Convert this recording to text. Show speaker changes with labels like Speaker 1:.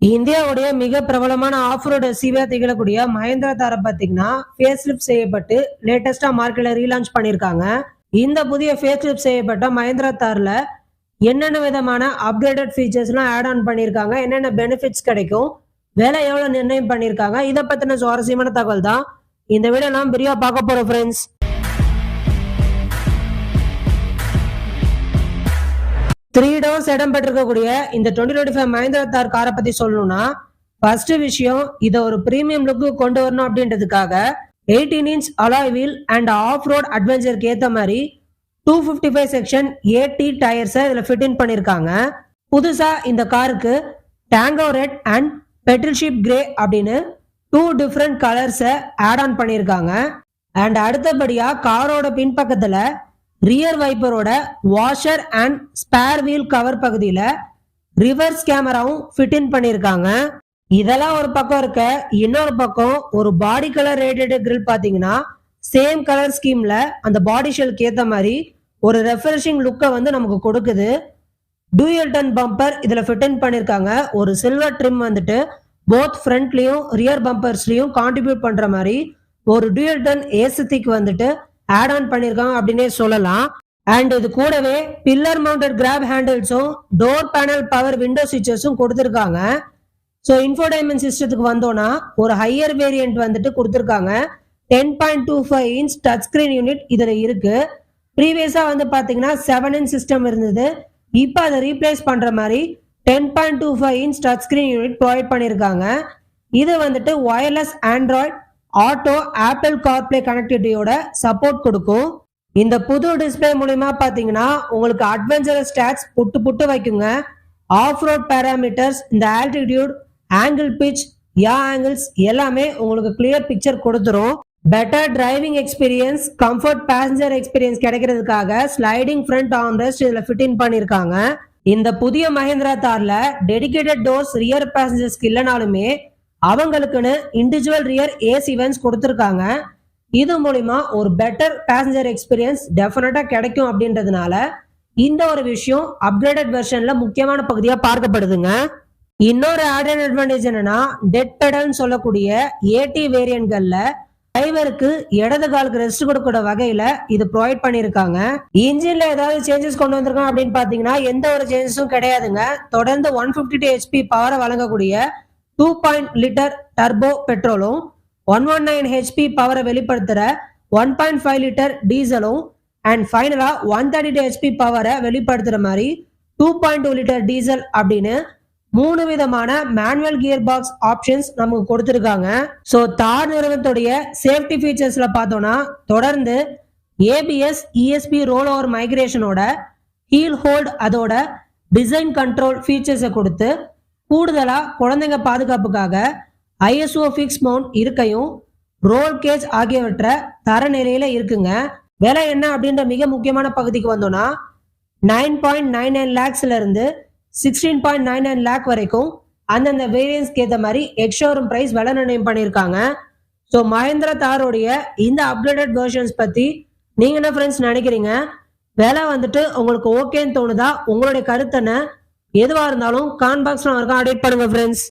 Speaker 1: இந்தியாவுடைய மிக பிரபலமான ஆஃப் ரோட் எஸ்யூவியா திகழக்கூடிய மஹேந்திரா தாரை பார்த்தீங்கன்னா ஃபேஸ் லிஃப்ட் செய்யப்பட்டு லேட்டஸ்டா மார்க்கெட்ல ரீலான்ச் பண்ணியிருக்காங்க. இந்த புதிய ஃபேஸ் லிஃப்ட் செய்யப்பட்ட மஹேந்திரா தார்ல என்னென்ன விதமான அப்கிரேடட் ஃபீச்சர்ஸ்லாம் ஆட் ஆன் பண்ணியிருக்காங்க, என்னென்ன பெனிஃபிட்ஸ் கிடைக்கும், விலை எவ்வளவு நிர்ணயம் பண்ணியிருக்காங்க, இதை பத்தின சுவாரஸ்யமான தகவல் தான் இந்த வீடியோ நாம் விரிவா பார்க்க போறோம் ஃப்ரெண்ட்ஸ். 3 டோர்ஸ் இடம் பெற்றிருக்கக்கூடிய இந்த 2025 மஹேந்திரா தார் காரை பத்தி சொல்லணும்னா, ஃபர்ஸ்ட் விஷயம் இதை ஒரு பிரீமியம் லுக்கு கொண்டு வரணும் அப்படின்றதுக்காக 18 inch alloy wheel and off road அட்வென்ச்சருக்கு ஏத்த மாதிரி 255 செக்ஷன் AT டயர்ஸை இதுல ஃபிட் இன் பண்ணிருக்காங்க. புதுசா இந்த காருக்கு tango red and battleship grey அப்படின்னு 2 டிஃப்ரெண்ட் கலர்ஸை ஆட் ஆன் பண்ணியிருக்காங்க. அண்ட் அடுத்தபடியா காரோட பின்பக்கத்துல ரியர் வைப்பரோட washer and spare wheel cover பகுதியில ரிவர்ஸ் கேமராவும் ஃபிட் இன் பண்ணிருக்காங்க. இதெல்லாம் ஒரு பக்கம் இருக்க, இன்னொரு பக்கம் ஒரு பாடி கலர் ரேடியேட்டர் கிரில் பாத்தீங்கன்னா சேம் கலர் ஸ்கீம்ல அந்த பாடி ஷெல்க்கு ஏத்த மாதிரி ஒரு ரெஃப்ரெஷிங் லுக்கை வந்து நமக்கு கொடுக்குது. டூயல் டன் பம்பர் இதுல ஃபிட் இன் பண்ணிருக்காங்க. ஒரு சில்வர் ட்ரிம் வந்துட்டு போத் ஃப்ரண்ட்லயும் ரியர் பம்பர்ஸ்லயும் கான்ட்ரிபியூட் பண்ற மாதிரி ஒரு டூயல் டன் ஏசித்திக் வந்துட்டு ஆட் ஆன் பண்ணிருக்காங்க அப்படின்னே சொல்லலாம். அண்ட் இது கூடவே பில்லர் மவுண்டட் கிராப் ஹேண்டில்ஸும் டோர் பேனல் பவர் விண்டோ ஸ்விட்சஸும் கொடுத்துருக்காங்க. ஸோ இன்ஃபோடைன்மெண்ட் சிஸ்டத்துக்கு வந்தோம்னா ஒரு ஹையர் வேரியன்ட் வந்துட்டு கொடுத்துருக்காங்க. 10.25 இன்ச் டச் ஸ்கிரீன் யூனிட் இதுல இருக்கு. ப்ரீவியஸா வந்து பாத்தீங்கன்னா 7 இன்ச் சிஸ்டம் இருந்தது. இப்போ அதை ரீப்ளேஸ் பண்ற மாதிரி 10.25 inch touch screen unit provide பண்ணிருக்காங்க. இது வந்துட்டு wireless Android auto Apple CarPlay கனெக்டிவிட்டியோட சப்போர்ட் கொடுக்கும். இந்த புது டிஸ்பிளே மூலமா பாத்தீங்கன்னா உங்களுக்கு அட்வென்ச்சரஸ் ஸ்டாட்ஸ் புட்டு வைக்குங்க. ஆஃப் ரோட் பேராமீட்டர்ஸ், இந்த altitude, angle pitch, yaw angles எல்லாமே உங்களுக்கு கிளியர் பிக்சர் கொடுத்துரும். Better driving experience, comfort passenger experience கிடைக்கிறதுக்காக ஸ்லைடிங் ஃப்ரண்ட் ஆர்ம்ரெஸ்ட் இதுல ஃபிட் இன் பண்ணிருக்காங்க. இந்த புதிய மஹேந்திரா தார்ல டெடிகேட்டட் டோர்ஸ் ரியர் பேசஞ்சர்ஸ்க்கு இல்லைனாலுமே அவங்களுக்குன்னு இண்டிவிஜுவல் ரியர் ஏசி வென்ட்ஸ் கொடுத்துருக்காங்க. இது மூலிமா ஒரு பெட்டர் பேசஞ்சர் எக்ஸ்பீரியன்ஸ் டெஃபினட்டா கிடைக்கும் அப்படின்றதுனால இந்த ஒரு விஷயம் அப்கிரேடட் வெர்ஷன்ல முக்கியமான பகுதியா பார்க்கப்படுதுங்க. இன்னொரு ஆடட் அட்வான்டேஜ் என்னன்னா டெட் பெடல்னு சொல்லக்கூடிய ஏடி வேரியன்ட்கள்ல டிரைவருக்கு இடது காலுக்கு ரெஸ்ட் கொடுக்கிற வகையில இது ப்ரொவைட் பண்ணிருக்காங்க. இன்ஜின்ல ஏதாவது சேஞ்சஸ் கொண்டு வந்திருக்காங்க அப்படின்னு பாத்தீங்கன்னா எந்த ஒரு சேஞ்சஸும் கிடையாதுங்க. தொடர்ந்து 152 HP பவரை வழங்கக்கூடிய 2 லிட்டர் டர்போ பெட்ரோலும் 119 HP பவரை வெளிப்படுத்துற 1.5 லிட்டர் டீசலும் அண்ட் ஃபைனலா 132 HP பவரை வெளிப்படுத்துற மாதிரி 2.2 லிட்டர் டீசல் அப்படின்னு 3 விதமான மேனுவல் கியர் பாக்ஸ் ஆப்ஷன்ஸ் நமக்கு கொடுத்திருக்காங்க. ஸோ தார் நிறுவனத்துடைய சேஃப்டி ஃபீச்சர்ஸ்ல பார்த்தோம்னா தொடர்ந்து ABS ESP ரோல் ஓவர் மைக்ரேஷனோட ஹீல் ஹோல்ட் அதோட டிசைன் கண்ட்ரோல் ஃபீச்சர்ஸை கொடுத்து கூடுதலா குழந்தைங்க பாதுகாப்புக்காக ISO ஃபிக்ஸ் மவுண்ட் இருக்கையும் ரோல் கேஜ் ஆகியவற்றை தரநிலையில இருக்குங்க. விலை என்ன அப்படின்ற மிக முக்கியமான பகுதிக்கு வந்தோம்னா 9.99 லேக்ஸ்ல இருந்து 16.99 லேக் வரைக்கும் அந்தந்த வேரியன்ஸ்க்கு ஏற்ற மாதிரி எக்ஸ்ஷோரூம் பிரைஸ் விலை நிர்ணயம் பண்ணியிருக்காங்க. ஸோ மஹேந்திரா தாரோடைய இந்த அப்கிரேடட் வெர்ஷன்ஸ் பத்தி நீங்க என்ன ஃப்ரெண்ட்ஸ் நினைக்கிறீங்க? விலை வந்துட்டு உங்களுக்கு ஓகேன்னு தோணுதா? உங்களுடைய கருத்தனை எதுவா இருந்தாலும் காமெண்ட் பாக்ஸ்ல அப்டேட் பண்ணுங்க ஃப்ரெண்ட்ஸ்.